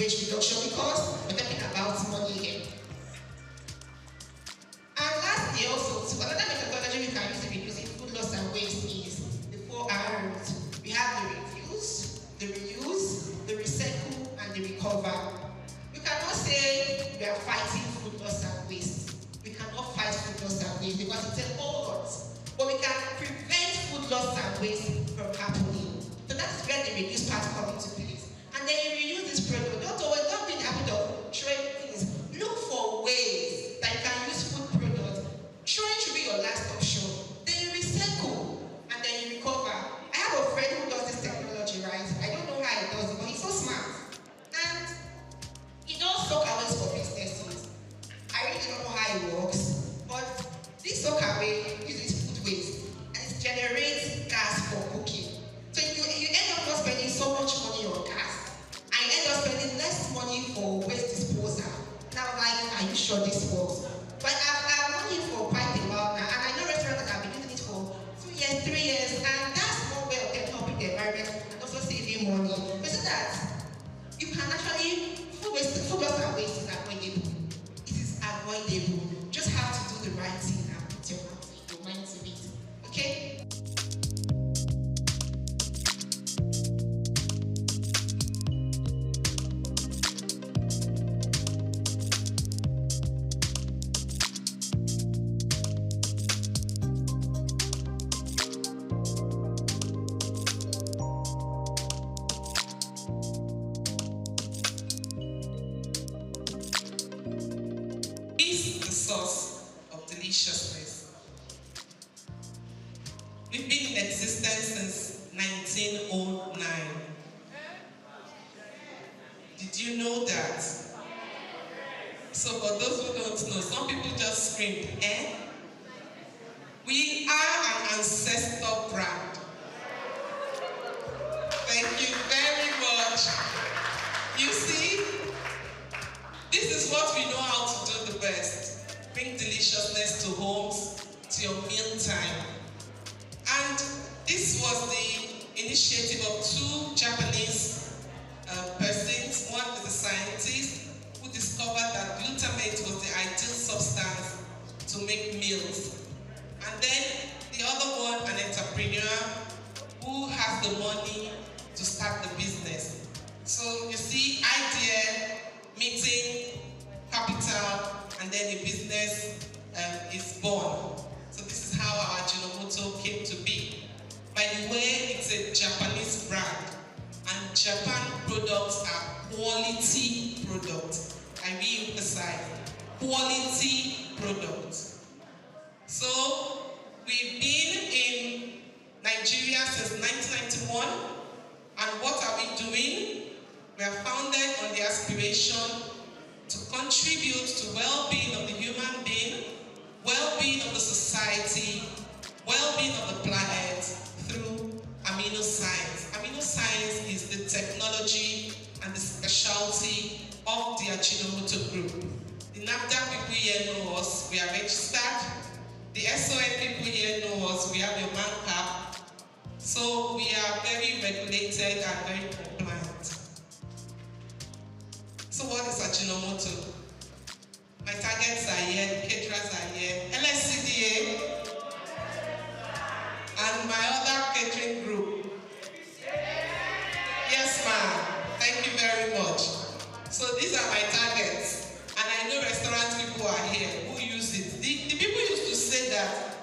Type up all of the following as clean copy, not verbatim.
waste reduction because we're talking about money here. And lastly also, so another methodology we can use in reducing food loss and waste is the 4 R's. We have the reduce, the reuse, the recycle, and the recover. We cannot say we are fighting food loss and waste. We cannot fight food loss and waste because it's a whole lot. But we can prevent food loss and waste from happening. So that's where the reduce part comes into place. And then you reuse this product. Don't be in the habit of throwing things. Look for ways that you can use food products. Throwing should be your last option. Then you recycle and then you recover. I have a friend who does this technology, right? I don't know how he does it, but he's so smart. And he does Souq for businesses. I really don't know how it works, but this Souq uses food waste and it generates gas for cooking. So you end up not spending so much money on gas, and you end up spending less money for waste disposal. Now, like, are you sure this works? But I've known him for quite a while now, and I know restaurants that have been using it for 2 years, 3 years, and that's one way of them helping the environment and also saving money. But so that you can actually, food loss and waste is avoidable. It is avoidable. You just have to do the right thing and put your mind to it. Okay? Source of deliciousness. We've been in existence since 1909. Did you know that? So for those who don't know, some people just scream, eh? We are an ancestor brand. Thank you very much. You see, this is what we know how to do the best. Bring deliciousness to homes, to your meal time. And this was the initiative of 2 Japanese persons. One is a scientist who discovered that glutamate was the ideal substance to make meals. And then the other one, an entrepreneur who has the money to start the business. So you see, idea, meeting, capital, and then a business is born. So this is how our Ajinomoto came to be. By the way, it's a Japanese brand, and Japan products are quality products. I re-emphasize, quality products. So we've been in Nigeria since 1991, and what are we doing? We are founded on the aspiration to contribute to well-being of the human being, well-being of the society, well-being of the planet through amino science. Amino science is the technology and the specialty of the Ajinomoto Group. The NAFDAC people here know us, we are registered. The SON people here know us, we have your man cap. So we are very regulated and very compliant. So what is Ajinomoto? My targets are here, the caterers are here, LSCDA, and my other catering group. Yes, ma'am. Thank you very much. So these are my targets, and I know restaurant people are here who use it. The people used to say that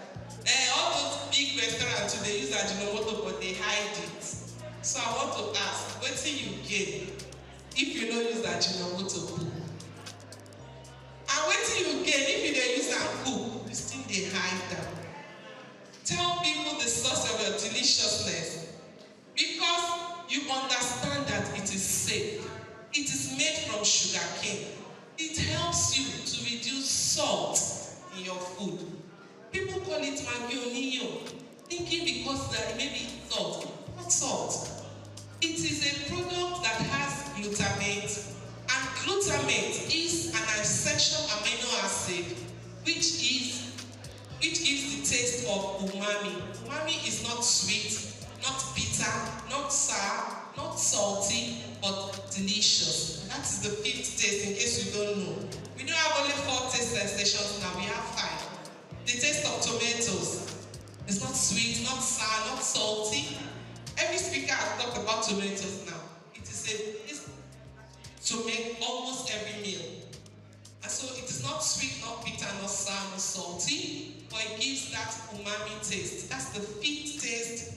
all those big restaurants, they use Ajinomoto, but they hide it. So I want to ask, what do you gain if you don't use Ajinomoto cook? And what do you gain if you don't use that cook? You still they hide them. Tell people the source of your deliciousness, because you understand that it is safe. It is made from sugar cane. It helps you to reduce salt in your food. People call it magionio, thinking because there may be salt. What salt? It is a product that has glutamate, and glutamate is an essential amino acid which gives the taste of umami. Umami is not sweet, not bitter, not sour, not salty, but delicious. That is the fifth taste, in case you don't know. We don't have only 4 taste sensations now, we have 5. The taste of tomatoes. It's not sweet, not sour, not salty. Every speaker has talked about tomatoes now. It is a taste to make almost every meal. And so it is not sweet, not bitter, not sour, not salty, but it gives that umami taste. That's the 5th taste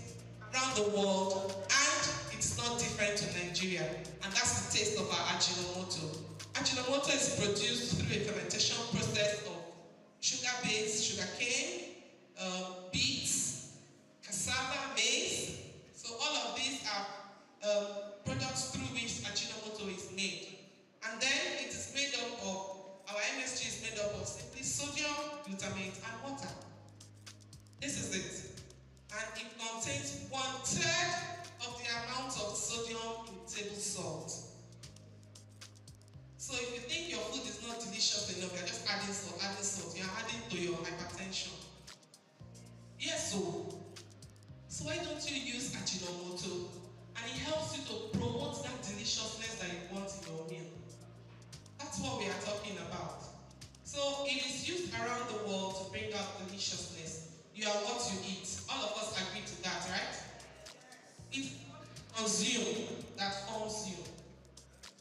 around the world, and it's not different to Nigeria. And that's the taste of our Ajinomoto. Ajinomoto is produced through a fermentation process of sugar-based sugarcane, beets, cassava, maize. So all of these are products through which Ajinomoto is made. And then it is made up of, our MSG is made up of simply sodium, glutamate, and water. This is it. And it contains 1/3 of the amount of sodium in table salt. So if you think your food is not delicious enough, you're just adding salt, you're adding to your hypertension. Yes, so why don't you use Ajinomoto? And it helps you to promote that deliciousness that you want in your meal. That's what we are talking about. So it is used around the world to bring out deliciousness. You are what you eat. All of us agree to that, right? It's consume that forms you.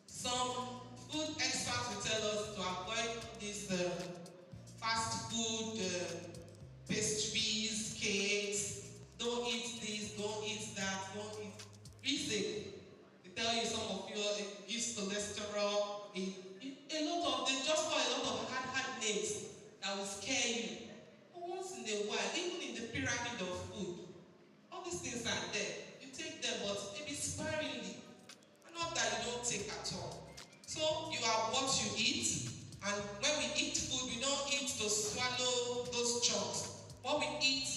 Some food experts will tell us to avoid this fast food, pastries, cakes. Don't eat this, don't eat that, don't eat. Reason. They tell you some of you it gives cholesterol. A lot of them just call a lot of hard names that will scare you. But once in a while, even in the pyramid of food, all these things are there. You take them, but maybe sparingly. And not that you don't take at all. So you are what you eat, and when we eat food, we don't eat to swallow those chunks. What we eat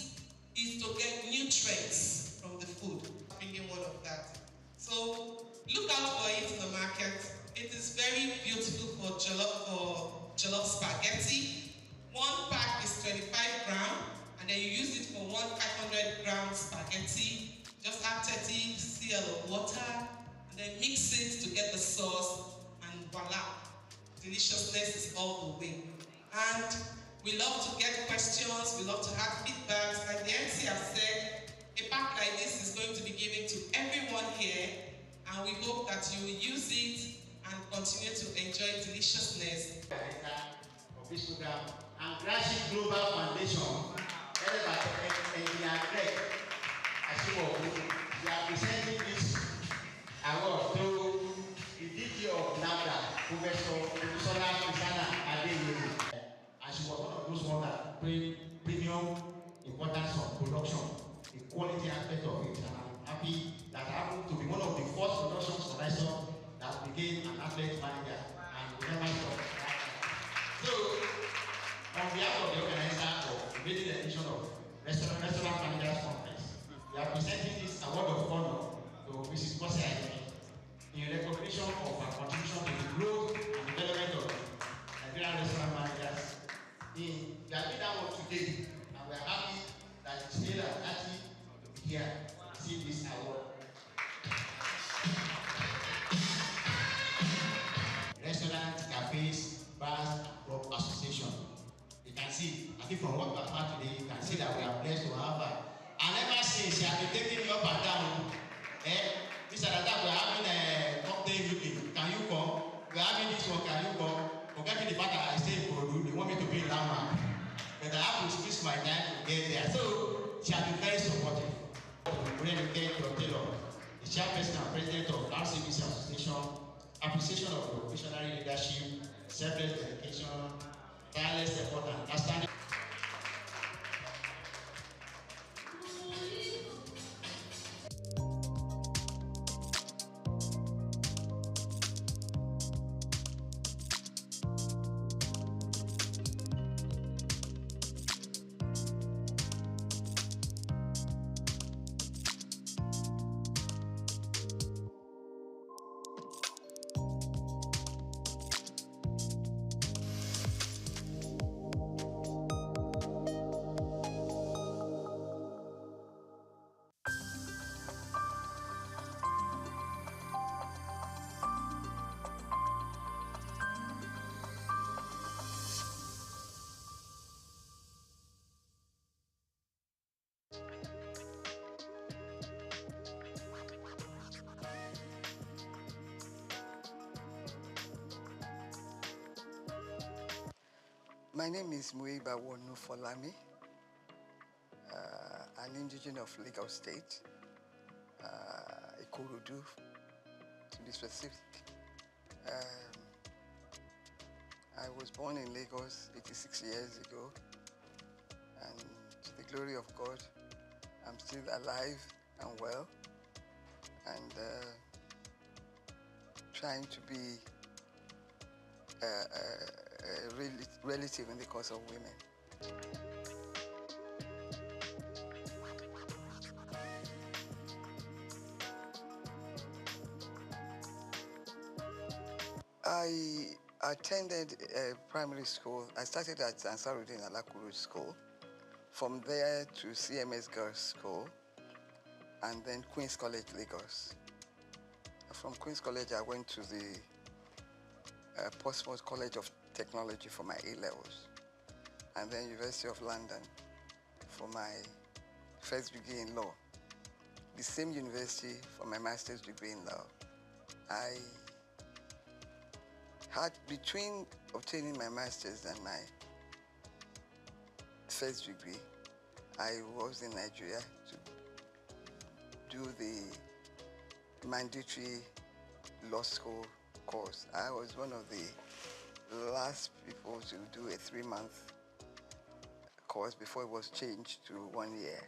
is to get nutrients from the food. Bringing one of that. So look out for it in the market. It is very beautiful for jollof spaghetti. One pack is 25 grams, and then you use it for 500 grams spaghetti. Just add 30 cl of water, and then mix it to get the sauce. Voila, deliciousness is all the way. And we love to get questions, we love to have feedbacks. Like the MC have said, a pack like this is going to be given to everyone here, and we hope that you will use it and continue to enjoy deliciousness. Of this program, and Grassy Global Foundation, headed by Engineer Greg Asimoku, we are presenting this award to the DG of NAFDA, Professor Olusola Christiana Adeyemi. And she was one of those ones that bring premium importance of production, the quality aspect of it. And I'm happy that I happened to be one of the first production supervisors that became an athlete manager and never stopped. So, on behalf of the organizer of the maiden edition of Restaurant Managers Conference, we are presenting this award of honor to Mrs. Kosi Ayemi in recognition of our contribution to the growth and development of Nigerian restaurant managers. We are doing that one today, and we are happy that it's here and happy to be here to see this award. Restaurant, cafes, bars, and club association. You can see, I think from what we have had today, you can see that we are blessed to have her. And ever since she has been taking me up and down, this and that, we are having a cocktail meeting. Can you come? We are having this one, can you come? Forgetting the fact that I stay in Kodu, they want me to be in Landmark. But I have to squeeze my time to get there. So, she has been very supportive. Renegade Taylor, the chairperson and president of RCBC Association, appreciation of your visionary leadership, selfless dedication, tireless effort, and understanding. My name is Muiba Wonu Folami, an indigenous of Lagos State, Ikorodu, to be specific. I was born in Lagos 86 years ago, and to the glory of God, I'm still alive and well, and trying to be a relative in the cause of women. I attended primary school. I started at Ansarudin Alakuru School, from there to CMS Girls School, and then Queen's College, Lagos. From Queen's College, I went to the Portsmouth College of Technology for my A-levels, and then University of London for my first degree in law. The same university for my master's degree in law. I had, between obtaining my master's and my first degree, I was in Nigeria to do the mandatory law school course. I was one of the last people to do a 3-month course before it was changed to 1 year.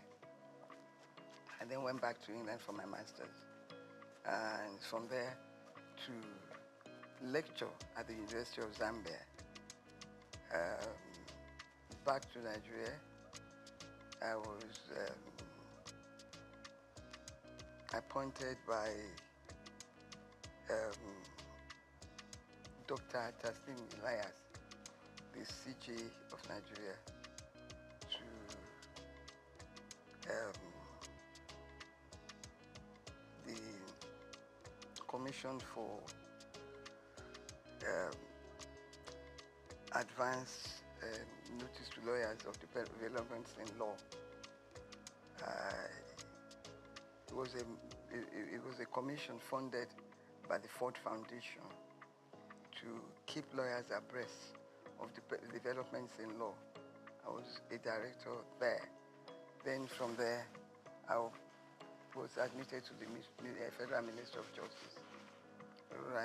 And then went back to England for my master's. And from there to lecture at the University of Zambia. Back to Nigeria, I was appointed by Dr. Taslim Elias, the CJ of Nigeria, to the Commission for Advance Notice to Lawyers of Developments in Law. It was a commission funded by the Ford Foundation to keep lawyers abreast of the developments in law. I was a director there. Then from there, I was admitted to the Federal Ministry of Justice.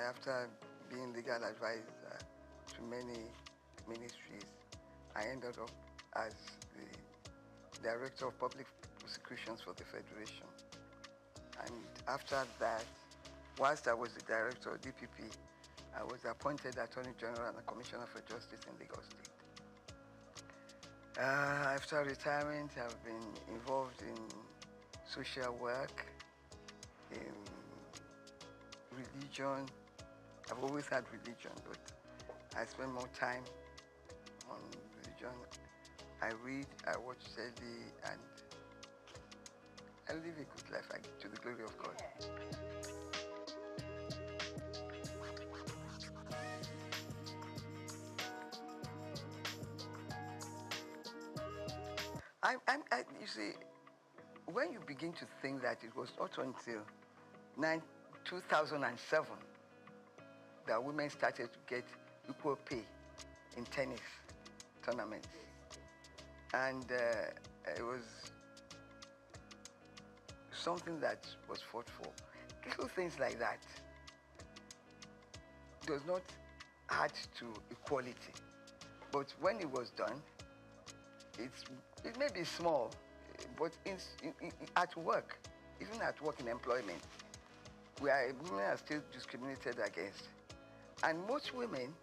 After being legal advisor to many ministries, I ended up as the Director of Public Prosecutions for the Federation. And after that, whilst I was the Director of DPP, I was appointed Attorney General and Commissioner for Justice in Lagos State. After retirement, I've been involved in social work, in religion. I've always had religion, but I spend more time on religion. I read, I watch telly, and I live a good life, to the glory of God. You see, when you begin to think that it was not until 2007 that women started to get equal pay in tennis tournaments. And it was something that was fought for. Little things like that does not add to equality. But when it was done, it may be small, but at work, even at work in employment, women are still discriminated against. And most women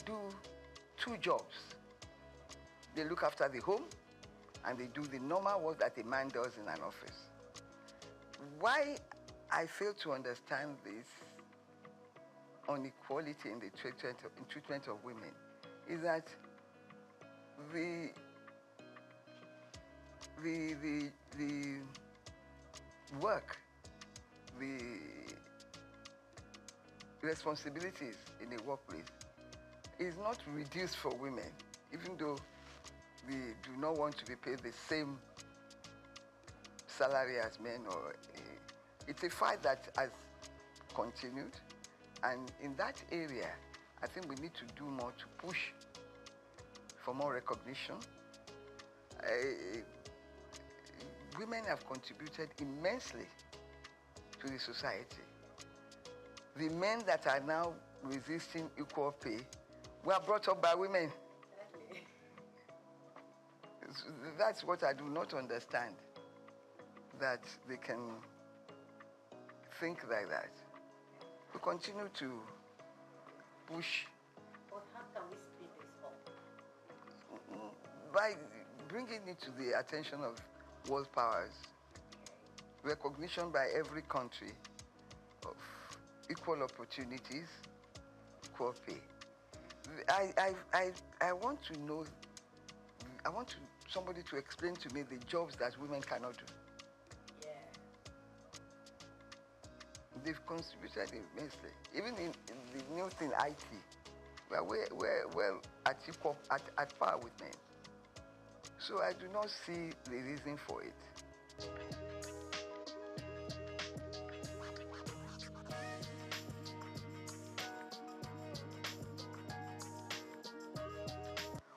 do 2 jobs. They look after the home, and they do the normal work that a man does in an office. Why I fail to understand this inequality in the treatment of women is that the work, the responsibilities in a workplace is not reduced for women, even though we do not want to be paid the same salary as men. It's a fight that has continued, and in that area, I think we need to do more to push for more recognition. Women have contributed immensely to the society. The men that are now resisting equal pay were brought up by women. That's what I do not understand, that they can think like that. We continue to push. But how can we speed this up? By bringing it to the attention of world powers, recognition by every country of equal opportunities, equal pay. I want to know, I want somebody to explain to me the jobs that women cannot do. Yeah. They've contributed immensely. Even in the new thing, IT, we're well at par with men. So I do not see the reason for it.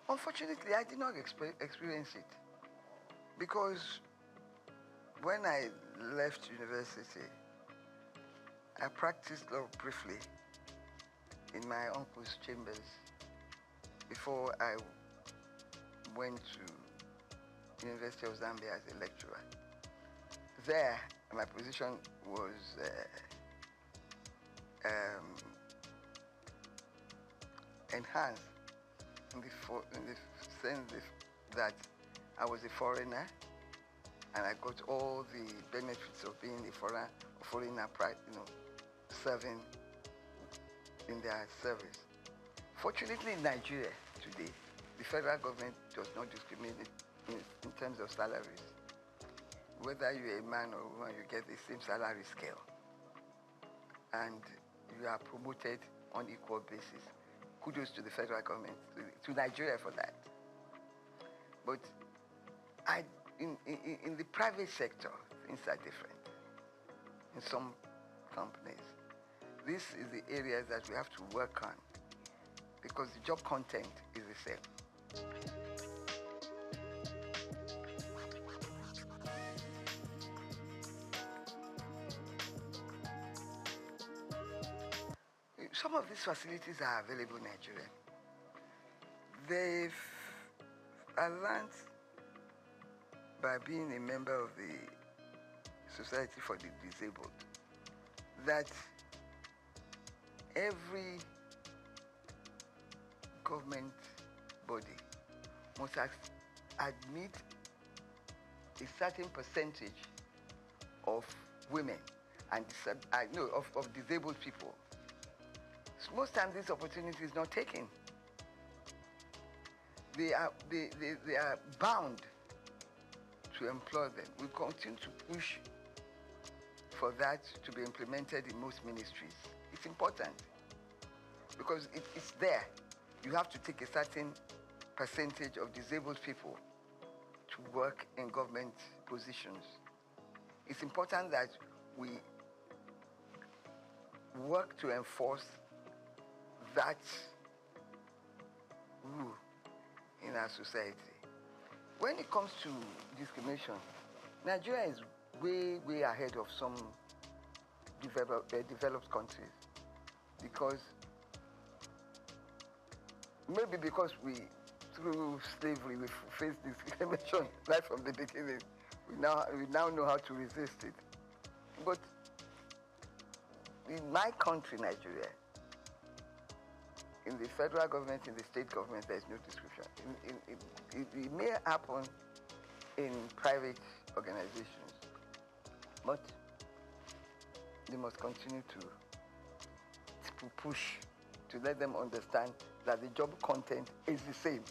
Unfortunately, I did not experience it, because when I left university, I practiced law briefly in my uncle's chambers before I went to University of Zambia as a lecturer. There, my position was enhanced in the sense that I was a foreigner and I got all the benefits of being a foreigner, serving in their service. Fortunately, in Nigeria today, the federal government does not discriminate in terms of salaries. Whether you're a man or a woman, you get the same salary scale. And you are promoted on equal basis. Kudos to the federal government, to Nigeria for that. But in the private sector, things are different. In some companies, this is the areas that we have to work on, because the job content is the same. Some of these facilities are available in Nigeria. I learned by being a member of the Society for the Disabled that every government body must admit a certain percentage of women and of disabled people. Most times this opportunity is not taken. They are bound to employ them. We continue to push for that to be implemented in most ministries. It's important because it's there. You have to take a certain percentage of disabled people to work in government positions. It's important that we work to enforce that rule in our society. When it comes to discrimination, Nigeria is way ahead of some developed countries, because maybe because through slavery, we faced discrimination right from the beginning. We now know how to resist it. But in my country, Nigeria, in the federal government, in the state government, there is no discrimination. It may happen in private organizations, but they must continue to push to let them understand that the job content is the same.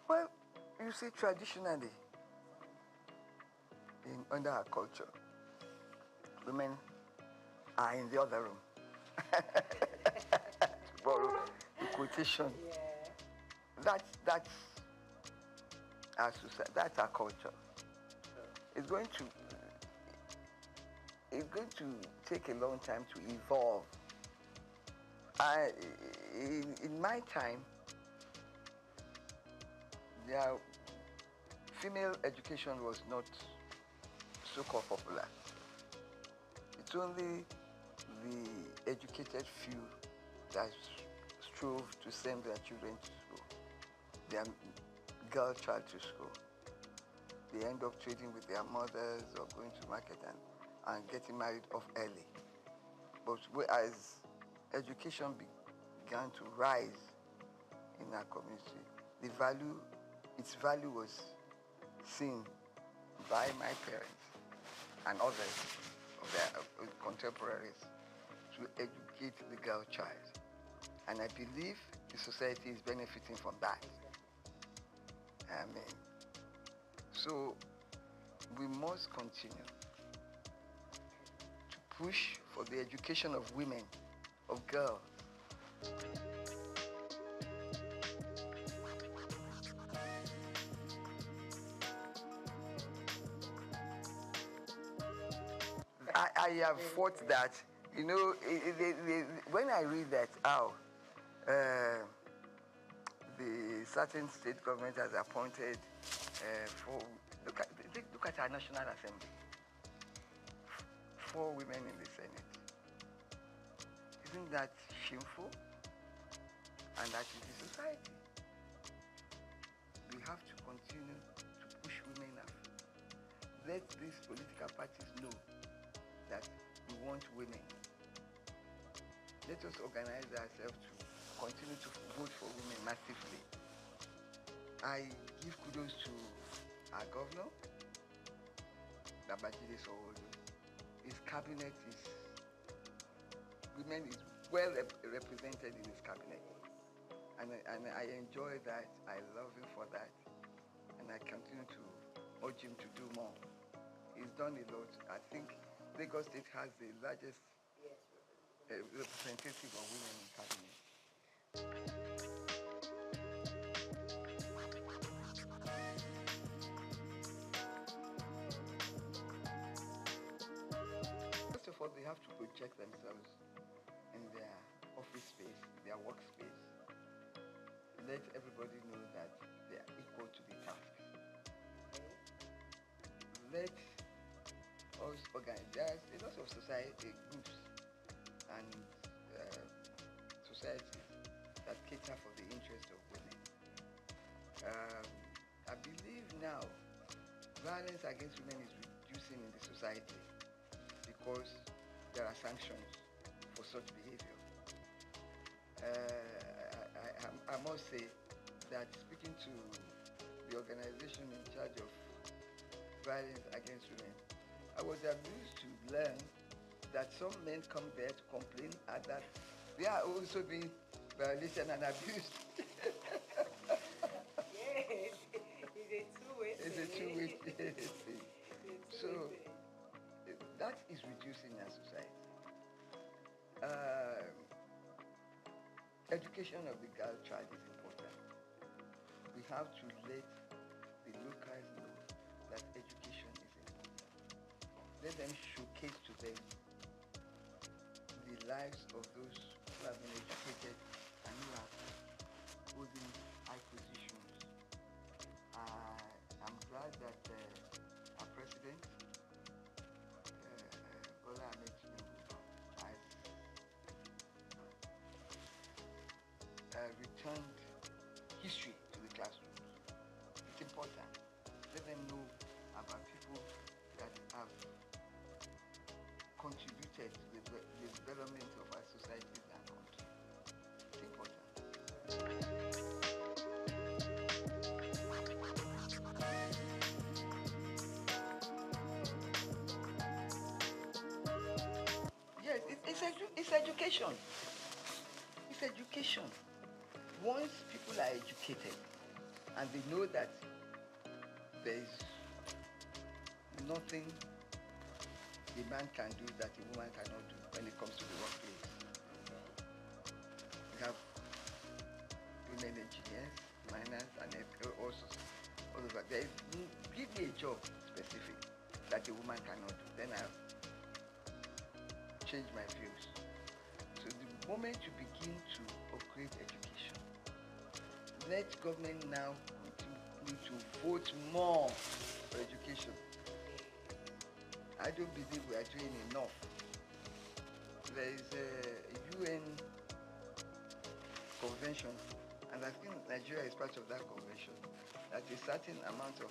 Well, you see, traditionally, under our culture, women are in the other room. To borrow the quotation. Yeah. That's our society, that's our culture. it's going to take a long time to evolve. In my time, female education was not so called popular. It's only the educated few that strove to send their children to school, their girl child to school. They end up trading with their mothers or going to market and getting married off early. But as education began to rise in our community, its value was seen by my parents and others of their contemporaries to educate the girl child. And I believe the society is benefiting from that. Amen. So we must continue to push for the education of women, of girls. I have thought that, you know, when I read that, the certain state government has appointed look at our National Assembly, 4 women in the Senate. Isn't that shameful? And that is the society. We have to continue to push women up. Let these political parties know that we want women. Let us organize ourselves to continue to vote for women massively. I give kudos to our governor, Babajide Sanwo-Olu. His cabinet is, women is well represented in his cabinet. And I enjoy that, I love him for that. And I continue to urge him to do more. He's done a lot. I think Lagos State has the largest representative of women in cabinet. First of all, they have to project themselves in their office space, their workspace. Let everybody know that they are equal to the task. Let us organize. There's a lot of society groups and societies that cater for the interest of women. I believe now violence against women is reducing in the society because there are sanctions for such behavior. I must say that speaking to the organization in charge of violence against women, I was amused to learn that some men come there to complain and that they are also being violated and abused. Yes, it's a two-way thing. It's a two-way thing. So that is reducing our society. Education of the girl child is important. We have to let the locals know that education is important. Let them showcase to them the lives of those who have been educated and who are holding high positions. I'm glad that our president, Bola Ahmed Tinubu, has returned history to the classrooms. It's important. Let them know about people that have contributed to the development of our societies and country. It's important. Yes, it's education. It's education. Once people are educated and they know that there is nothing a man can do that a woman cannot do when it comes to the workplace. We have women engineers, miners, and all of that. Give me a job specific. that a woman cannot do, then I change my views. So the moment you begin to upgrade education, let government now continue to vote more for education. I don't believe we are doing enough. There is a UN convention, and I think Nigeria is part of that convention, that a certain amount of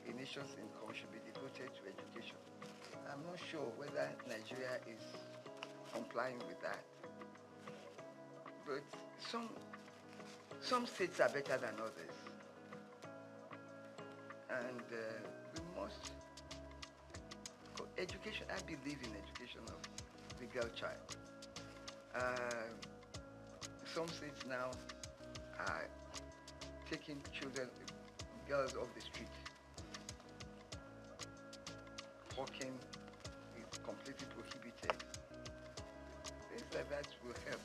a nation's income should be devoted to education. I'm not sure whether Nigeria is complying with that. But some states are better than others. And we must, education, I believe in education of the girl child. Some states now are taking children, girls off the street. Walking is completely prohibited. Things like that will help.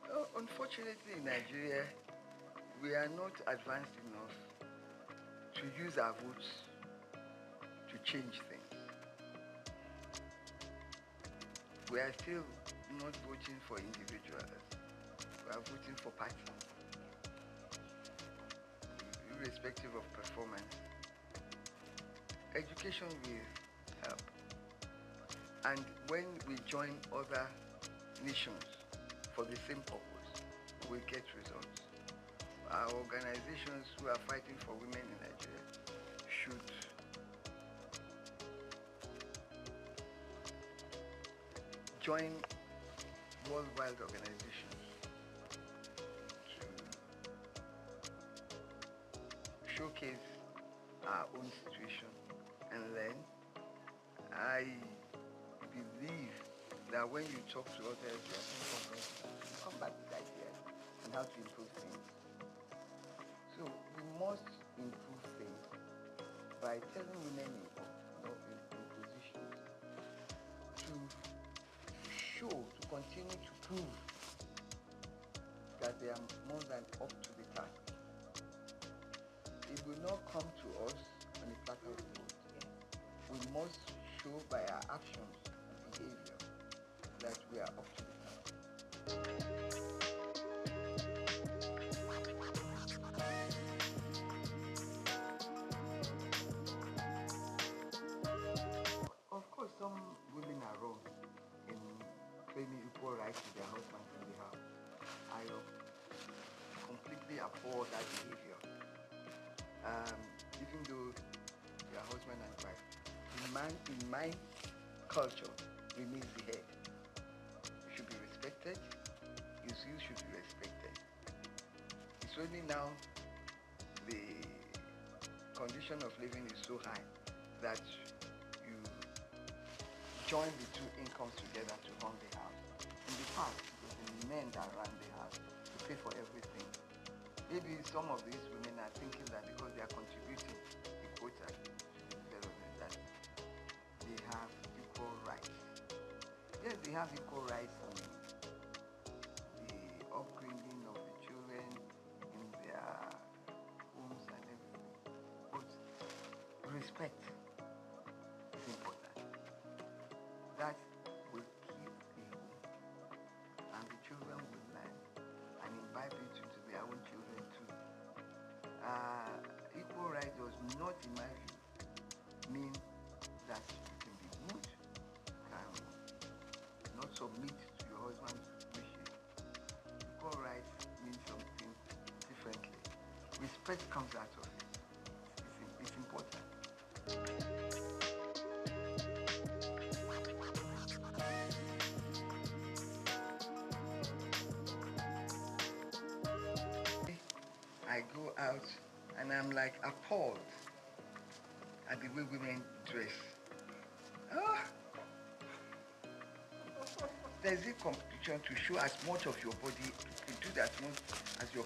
Oh, unfortunately, in Nigeria, we are not advanced enough to use our votes to change things. We are still not voting for individuals. We are voting for parties, irrespective of performance. Education will help. And when we join other nations for the same purpose, we get results. Our organizations who are fighting for women in Nigeria should join worldwide organizations to showcase our own situation and learn. I believe that when you talk to others, you come back with ideas on how to improve things. So we must improve things by telling women in positions to show, to continue to prove that they are more than up to the task. It will not come to us on a platter of gold. We must show by our actions and behavior that we are up to the task. Of course, some women are wrong in claiming equal rights to their husbands in the house. I completely abhor that behavior. Even though they are husband and wife, the man in my culture remains the head. He should be respected. His views should be respected. It's only now the condition of living is so high that you join the two incomes together to run the house. In the past, it was the men that ran the house to pay for everything. Maybe some of these women are thinking that because they are contributing a quota to the development, that they have equal rights. Yes, they have equal rights in the upbringing of the children, in their homes and everything. But respect is important. That will keep the home, and the children will learn and imbibe it into their own children too. Equal right does not, in my view, mean that you can be good, can not submit to your husband's wishes. Equal rights means something differently. Respect comes out of it. It's important. I go out and I'm like appalled at the way women dress. There's a competition to show as much of your body, to do that much as your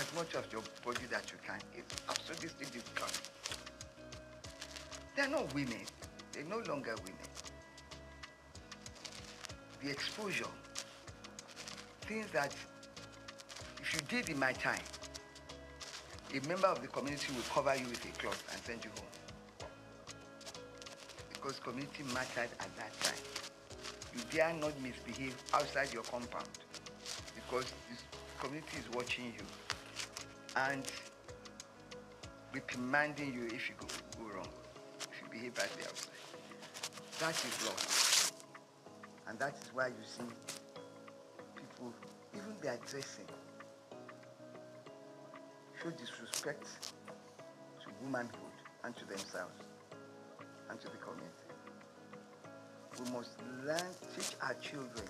as much of your body that you can. It's absolutely disgusting. They're not women. They're no longer women. the exposure, things that if you did in my time, a member of the community will cover you with a cloth and send you home. Because community mattered at that time. You dare not misbehave outside your compound because this community is watching you and reprimanding you if you go wrong, if you behave badly outside. That is law. And that is why you see people, even their dressing, show disrespect to womanhood and to themselves and to the community. We must learn, teach our children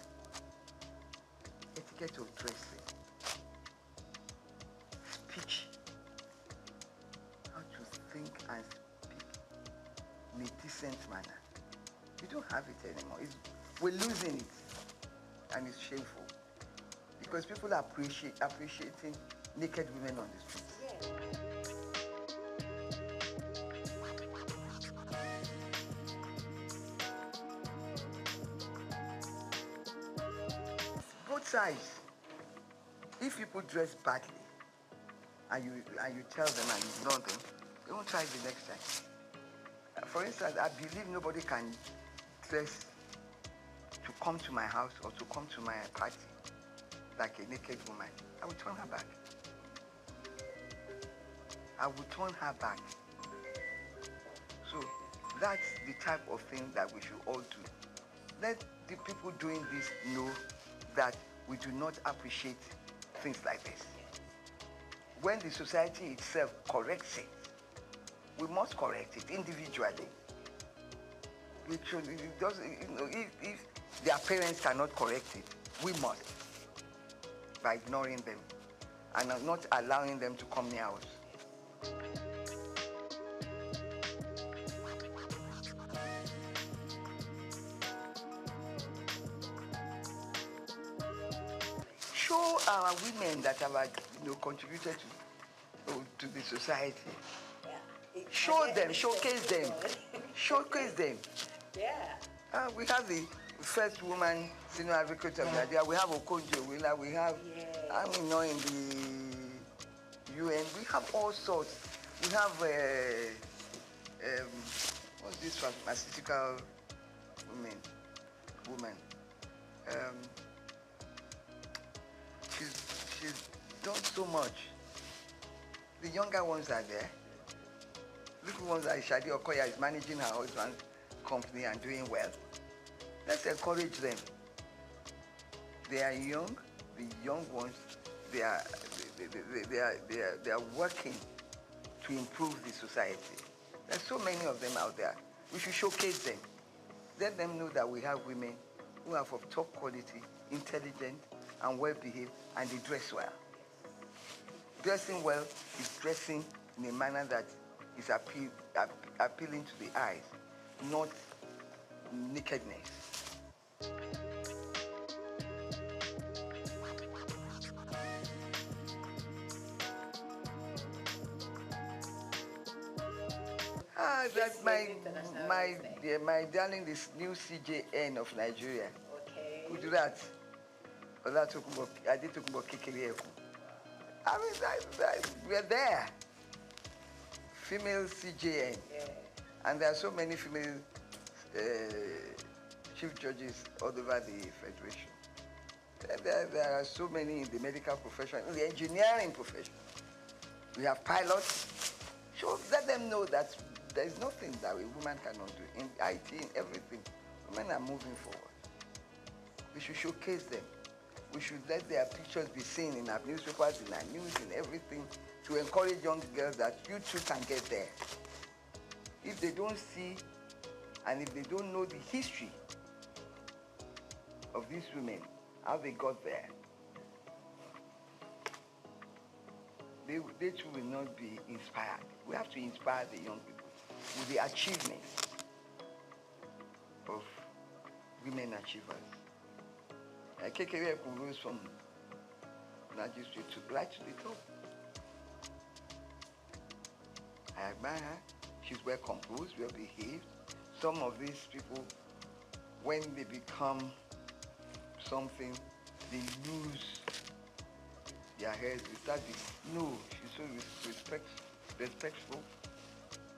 etiquette of dressing, speech, how to think and speak in a decent manner. We don't have it anymore. We're losing it, and it's shameful because people are appreciating naked women on the streets. Both sides. If people dress badly and you tell them and ignore them, they won't try the next time. For instance, I believe nobody can dress to come to my house or to come to my party like a naked woman. I will turn her back. I will turn her back. So that's the type of thing that we should all do. Let the people doing this know that we do not appreciate things like this. When the society itself corrects it, we must correct it individually. It doesn't, if their parents cannot correct it, we must, by ignoring them and not allowing them to come near us. Show our women that have contributed to the society. Yeah. Show them, showcase them, showcase them. Yeah. We have the first woman senior advocate of Nigeria. We have Okonjo Iweala. We have, in the UN. We have all sorts. We have what's this pharmaceutical woman? She's done so much. The younger ones are there. Little ones like Shadi Okoya is managing her husband's company and doing well. Let's encourage them. They are young. The young ones, they are working to improve the society. There's so many of them out there. We should showcase them. Let them know that we have women who are of top quality, intelligent, and well-behaved, and they dress well. Dressing well is dressing in a manner that is appealing to the eyes, not nakedness. That's my darling, this new CJN of Nigeria. Okay. Who do that? I did talk about Kikiri. I mean, we're there. Female CJN. Yeah. And there are so many female chief judges all over the Federation. There are so many in the medical profession, in the engineering profession. We have pilots. So let them know that there is nothing that a woman cannot do. In IT, in everything, women are moving forward. We should showcase them. We should let their pictures be seen in our newspapers, in our news, in everything, to encourage young girls that you too can get there. If they don't see, and if they don't know the history of these women, how they got there, they too will not be inspired. We have to inspire the young people with the achievements of women achievers. Kekere rose from magistrate to right to the top. I admire her. She's well composed, well behaved. Some of these people, when they become something, they lose their heads. They start no, she's so respectful,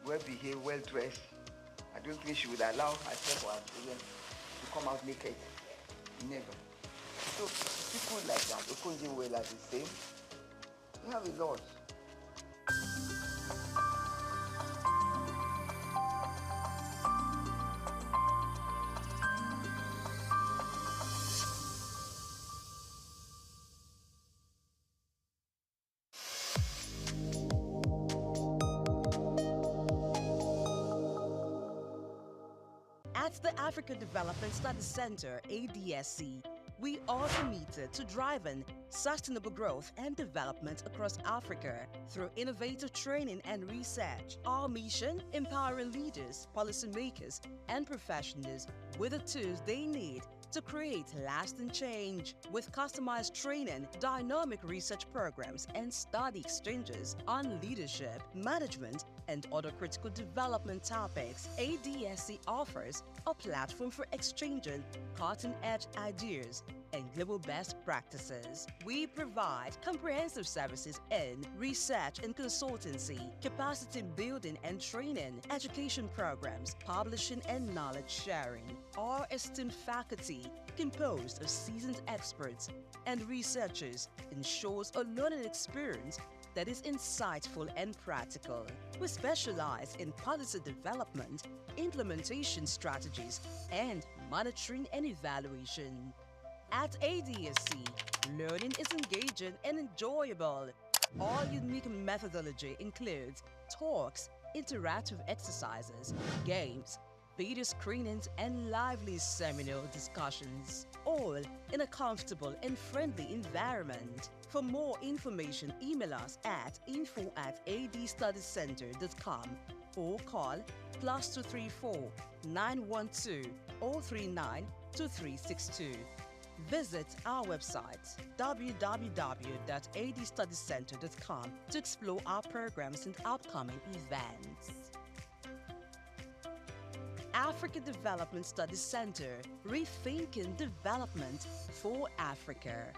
well behaved, well dressed. I don't think she would allow herself or her children to come out naked. Never. So people like that, Okonjo well are the same. We have a lot. At the Africa Development Studies Center, ADSC, we are committed to driving sustainable growth and development across Africa through innovative training and research. Our mission, empowering leaders, policymakers, and professionals with the tools they need to create lasting change. With customized training, dynamic research programs, and study exchanges on leadership, management, and other critical development topics, ADSC offers a platform for exchanging cutting-edge ideas and global best practices. We provide comprehensive services in research and consultancy, capacity building and training, education programs, publishing and knowledge sharing. Our esteemed faculty, composed of seasoned experts and researchers, ensures a learning experience that is insightful and practical. We specialize in policy development, implementation strategies, and monitoring and evaluation. At ADSC, learning is engaging and enjoyable. Our unique methodology includes talks, interactive exercises, games, video screenings, and lively seminar discussions, all in a comfortable and friendly environment. For more information, email us at info@adstudiescenter.com or call +234 912 039 2362. Visit our website www.adstudiescenter.com to explore our programs and upcoming events. Africa Development Studies Center, rethinking development for Africa.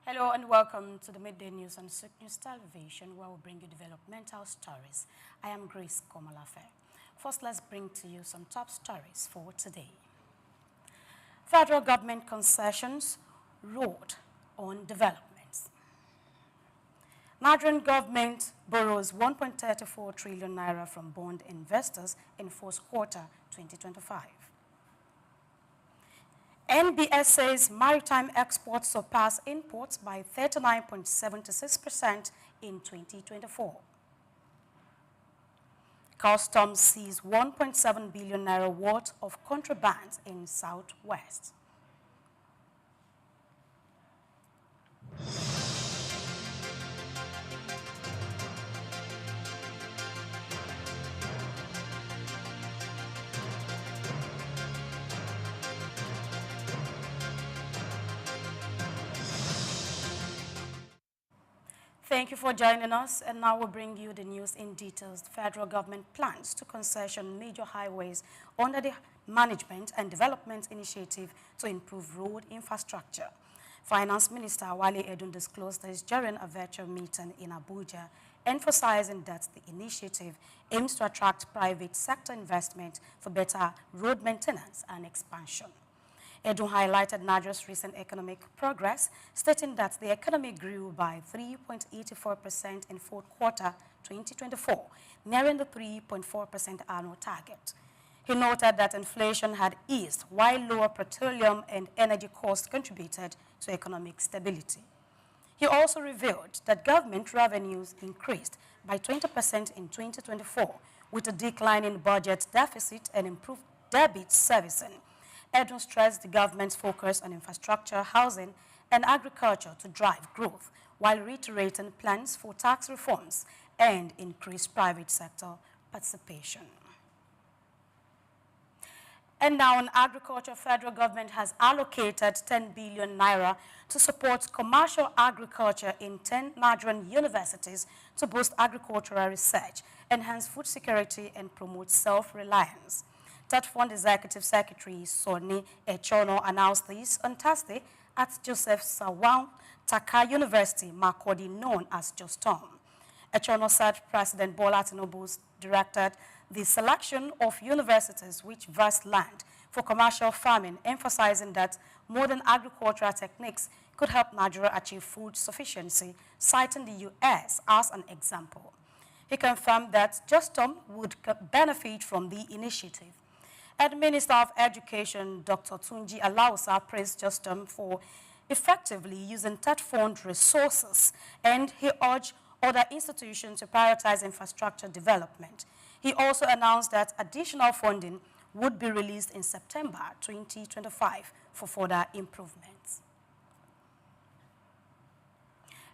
Hello and welcome to the Midday News on Souq News Television, where we bring you developmental stories. I am Grace Komalafe. First, let's bring to you some top stories for today. Federal government concessions road on developments. Nigerian government borrows 1.34 trillion naira from bond investors in fourth quarter 2025. NBS says maritime exports surpass imports by 39.76% in 2024. Customs sees 1.7 billion naira worth of contraband in Southwest. Thank you for joining us, and now we'll bring you the news in details. The federal government plans to concession major highways under the Management and Development Initiative to improve road infrastructure. Finance Minister Wale Edun disclosed this during a virtual meeting in Abuja, emphasizing that the initiative aims to attract private sector investment for better road maintenance and expansion. Edun highlighted Nigeria's recent economic progress, stating that the economy grew by 3.84% in fourth quarter 2024, nearing the 3.4% annual target. He noted that inflation had eased, while lower petroleum and energy costs contributed to economic stability. He also revealed that government revenues increased by 20% in 2024, with a decline in budget deficit and improved debit servicing. Edun stressed the government's focus on infrastructure, housing, and agriculture to drive growth, while reiterating plans for tax reforms and increased private sector participation. And now on agriculture, federal government has allocated 10 billion naira to support commercial agriculture in 10 Nigerian universities to boost agricultural research, enhance food security, and promote self-reliance. That Fund Executive Secretary Sonny Echono announced this on Thursday at Joseph Sawang Taka University, Makurdi, known as Jostom. Echono said President Bola Tinubu directed the selection of universities which vast land for commercial farming, emphasizing that modern agricultural techniques could help Nigeria achieve food sufficiency, citing the U.S. as an example. He confirmed that Jostom would benefit from the initiative. And Minister of Education, Dr. Tunji Alausa, praised Jostom for effectively using TET fund resources, and he urged other institutions to prioritize infrastructure development. He also announced that additional funding would be released in September 2025 for further improvements.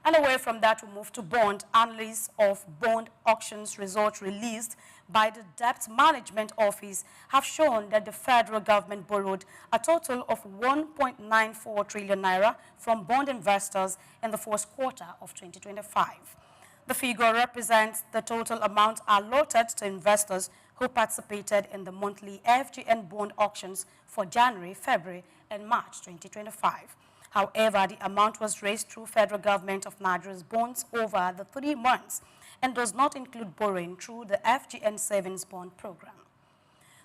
And away from that, we move to bond. Analysts of bond auctions results released by the Debt Management Office have shown that the federal government borrowed a total of 1.94 trillion naira from bond investors in the first quarter of 2025. The figure represents the total amount allotted to investors who participated in the monthly FGN bond auctions for January, February, and March 2025. However, the amount was raised through federal government of Nigeria's bonds over the 3 months and does not include borrowing through the FGN savings bond program.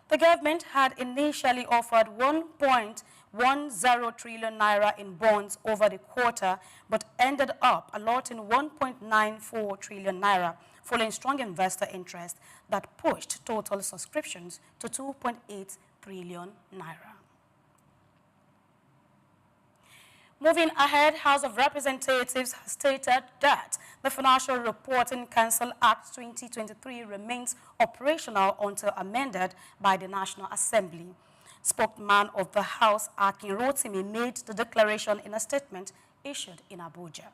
The government had initially offered 1.10 trillion naira in bonds over the quarter, but ended up allotting 1.94 trillion naira, following strong investor interest that pushed total subscriptions to 2.8 trillion naira. Moving ahead, House of Representatives has stated that the Financial Reporting Council Act 2023 remains operational until amended by the National Assembly. Spokesman of the House, Akin Rotimi, made the declaration in a statement issued in Abuja.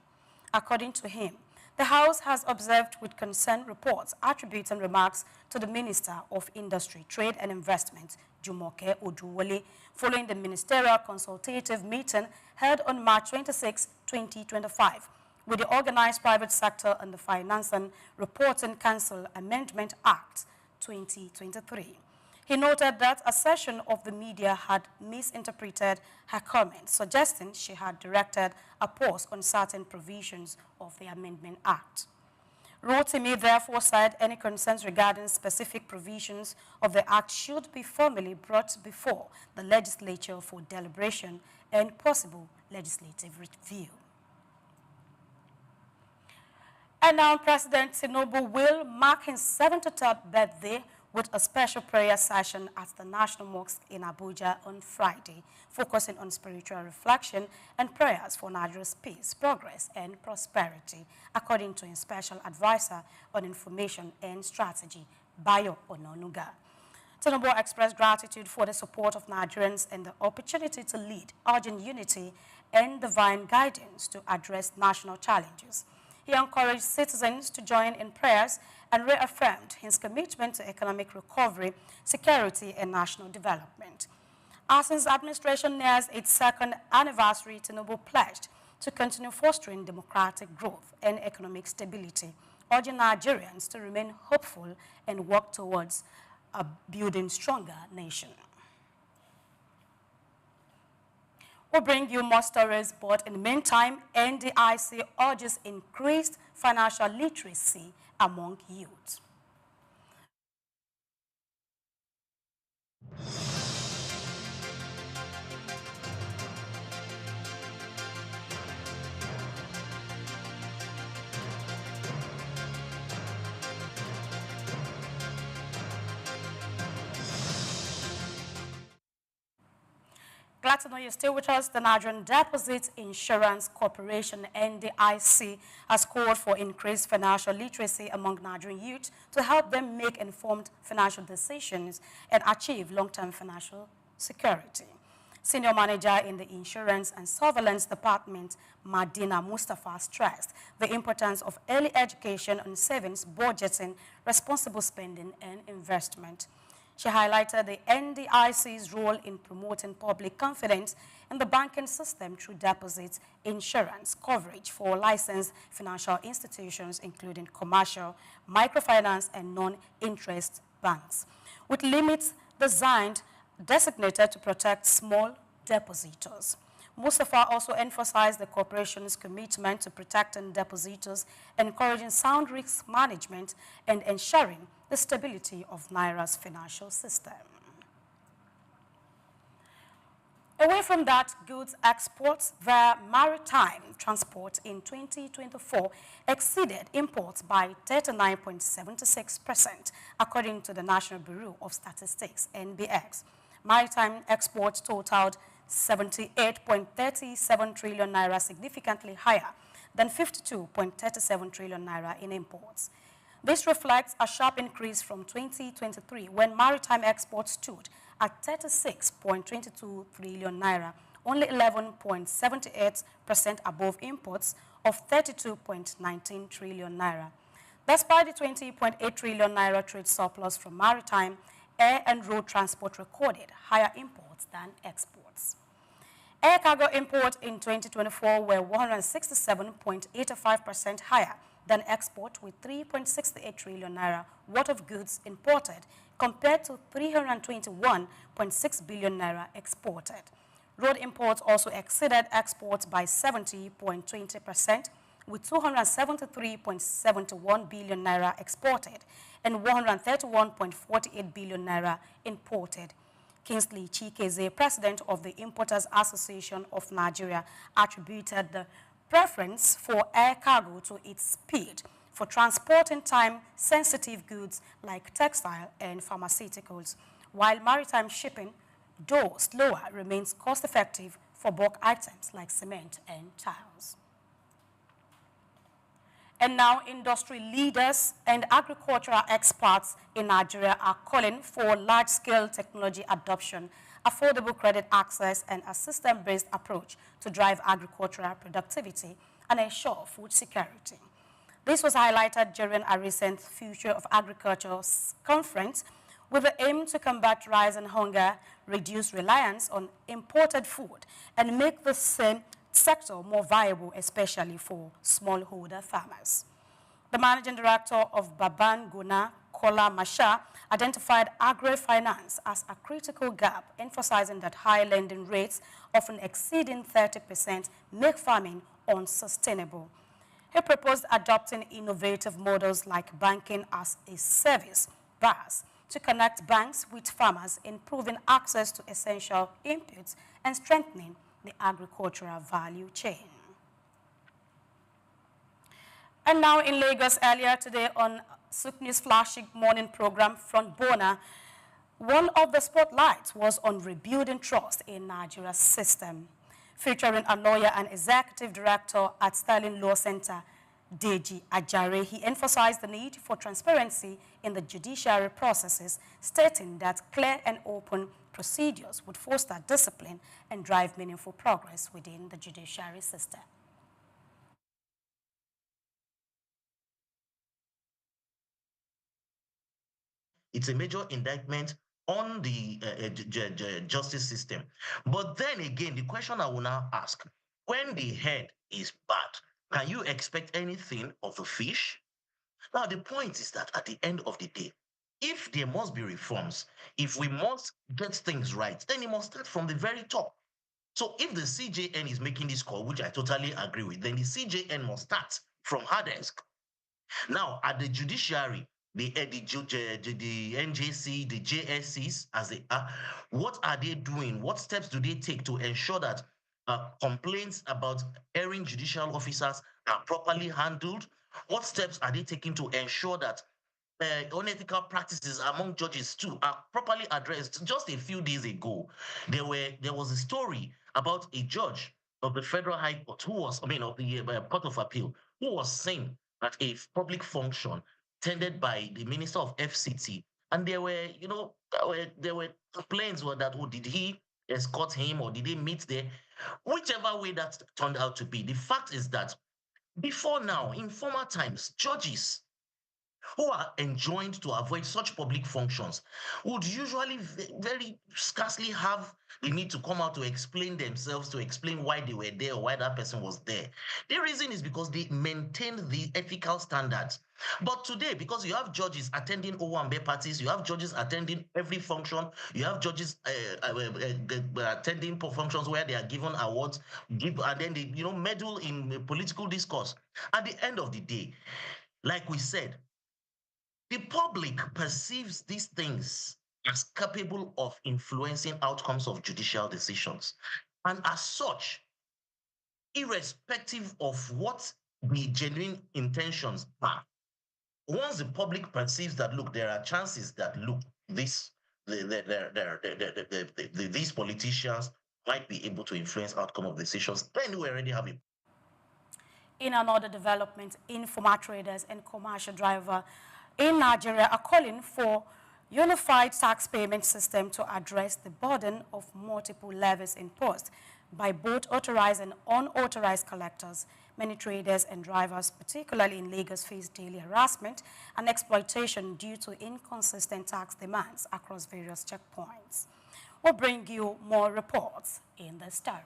According to him, the House has observed with concern reports attributing remarks to the Minister of Industry, Trade and Investment, Jumoke Oduwole, following the ministerial consultative meeting held on March 26, 2025, with the Organized Private Sector and the Finance and Reporting Council Amendment Act 2023. He noted that a session of the media had misinterpreted her comments, suggesting she had directed a pause on certain provisions of the Amendment Act. Rotimi therefore said any concerns regarding specific provisions of the Act should be formally brought before the legislature for deliberation and possible legislative review. And now President Tinubu will mark his 73rd birthday with a special prayer session at the National Mosque in Abuja on Friday, focusing on spiritual reflection and prayers for Nigeria's peace, progress, and prosperity, according to his special advisor on information and strategy, Bayo Ononuga. Tinubu expressed gratitude for the support of Nigerians and the opportunity to lead, urging unity and divine guidance to address national challenges. He encouraged citizens to join in prayers and reaffirmed his commitment to economic recovery, security, and national development. As his administration nears its second anniversary, Tinubu pledged to continue fostering democratic growth and economic stability, urging Nigerians to remain hopeful and work towards a building stronger nation. We'll bring you more stories, but in the meantime, NDIC urges increased financial literacy among youth. Glad to know you're still with us. The Nigerian Deposit Insurance Corporation, NDIC, has called for increased financial literacy among Nigerian youth to help them make informed financial decisions and achieve long-term financial security. Senior Manager in the Insurance and Surveillance Department, Madina Mustafa, stressed the importance of early education on savings, budgeting, responsible spending, and investment. She highlighted the NDIC's role in promoting public confidence in the banking system through deposits, insurance, coverage for licensed financial institutions, including commercial, microfinance, and non-interest banks, with limits designated to protect small depositors. Mustafa also emphasized the corporation's commitment to protecting depositors, encouraging sound risk management, and ensuring the stability of Naira's financial system. Away from that, goods exports via maritime transport in 2024 exceeded imports by 39.76%, according to the National Bureau of Statistics, NBS. Maritime exports totaled 78.37 trillion naira, significantly higher than 52.37 trillion naira in imports. This reflects a sharp increase from 2023, when maritime exports stood at 36.22 trillion naira, only 11.78% above imports of 32.19 trillion naira. Despite the 20.8 trillion naira trade surplus from maritime, air and road transport recorded higher imports than exports. Air cargo imports in 2024 were 167.85% higher than export, with 3.68 trillion naira worth of goods imported compared to 321.6 billion naira exported. Road imports also exceeded exports by 70.20%, with 273.71 billion naira exported and 131.48 billion naira imported. Kingsley Chikeze, president of the Importers Association of Nigeria, attributed the preference for air cargo to its speed for transporting time-sensitive goods like textile and pharmaceuticals, while maritime shipping, though slower, remains cost-effective for bulk items like cement and tiles. And now, industry leaders and agricultural experts in Nigeria are calling for large-scale technology adoption, affordable credit access, and a system-based approach to drive agricultural productivity and ensure food security. This was highlighted during a recent Future of Agriculture conference with the aim to combat rising hunger, reduce reliance on imported food, and make the same sector more viable, especially for smallholder farmers. The managing director of Baban Guna, Kola Masha, identified agri-finance as a critical gap, emphasizing that high lending rates, often exceeding 30%, make farming unsustainable. He proposed adopting innovative models like banking as a service, BaaS, to connect banks with farmers, improving access to essential inputs and strengthening the agricultural value chain. And now in Lagos, earlier today on Souq News flagship morning program, Front Burner, one of the spotlights was on rebuilding trust in Nigeria's system. Featuring a lawyer and executive director at Sterling Law Center, Deji Ajare, he emphasized the need for transparency in the judiciary processes, stating that clear and open procedures would foster discipline and drive meaningful progress within the judiciary system. It's a major indictment on the justice system. But then again, the question I will now ask, when the head is bad, can you expect anything of the fish? Now, the point is that at the end of the day, if there must be reforms, if we must get things right, then it must start from the very top. So if the CJN is making this call, which I totally agree with, then the CJN must start from her desk. Now, at the judiciary, the NJC, the JSCs, as they are, what are they doing? What steps do they take to ensure that complaints about erring judicial officers are properly handled? What steps are they taking to ensure that unethical practices among judges too are properly addressed? Just a few days ago, there was a story about a judge of the Federal High Court who was, of the Court of Appeal, who was seen at a public function tended by the Minister of FCT, and there were, there were complaints that, oh, did he escort him or did they meet there? Whichever way that turned out to be, the fact is that before now, in former times, judges who are enjoined to avoid such public functions would usually very scarcely have the need to come out to explain themselves, to explain why they were there or why that person was there. The reason is because they maintained the ethical standards. But today, because you have judges attending Owambe parties, you have judges attending every function, you have judges attending functions where they are given awards, and then they meddle in political discourse. At the end of the day, like we said, the public perceives these things as capable of influencing outcomes of judicial decisions. And as such, irrespective of what the genuine intentions are, once the public perceives that, look, there are chances that, look, these politicians might be able to influence outcome of decisions, then we already have it. In another development, informal traders and commercial drivers in Nigeria are calling for unified tax payment system to address the burden of multiple levies imposed by both authorized and unauthorized collectors. Many traders and drivers, particularly in Lagos, face daily harassment and exploitation due to inconsistent tax demands across various checkpoints. We'll bring you more reports in the story.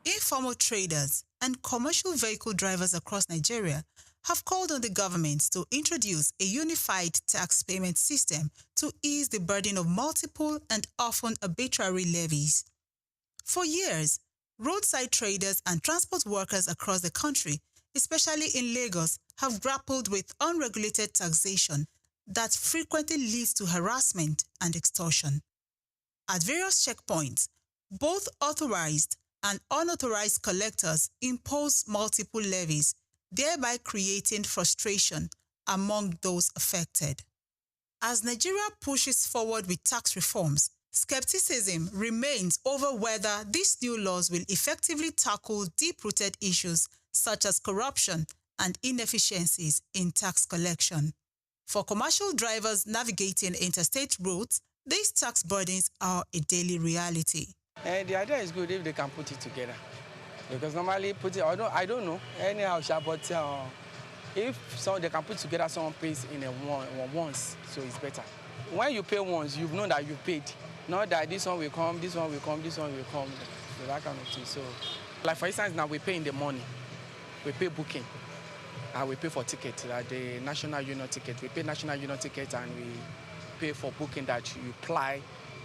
Informal traders and commercial vehicle drivers across Nigeria have called on the government to introduce a unified tax payment system to ease the burden of multiple and often arbitrary levies. For years, roadside traders and transport workers across the country, especially in Lagos, have grappled with unregulated taxation that frequently leads to harassment and extortion. At various checkpoints, both authorized and unauthorized collectors impose multiple levies, thereby creating frustration among those affected. As Nigeria pushes forward with tax reforms, skepticism remains over whether these new laws will effectively tackle deep-rooted issues such as corruption and inefficiencies in tax collection. For commercial drivers navigating interstate routes, these tax burdens are a daily reality. The idea is good if they can put it together. Because normally I don't know, anyhow, but if they can put together, someone pays in once, so it's better. When you pay once, you know that you paid. Not that this one will come, this one will come, this one will come, so that kind of thing. So, like for instance, now we pay in the morning, we pay booking, and we pay for ticket, like the National Union ticket. We pay National Union ticket and we pay for booking that you apply,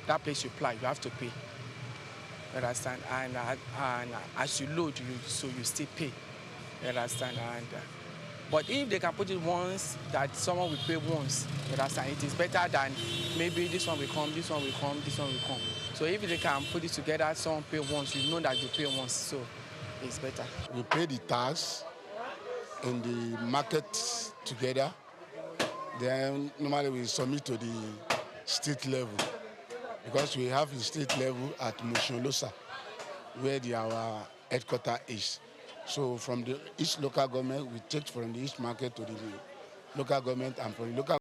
that place you apply, you have to pay. You understand? And as you load, you still pay. You understand? But if they can put it once, that someone will pay once, you understand? It is better than maybe this one will come, this one will come, this one will come. So if they can put it together, someone pay once, you know that you pay once, so it's better. We pay the tax in the market together. Then normally we submit to the state level, because we have the state level at Mosholosa, where our headquarters is. So from each local government, we take from the east market to the local government, and from the local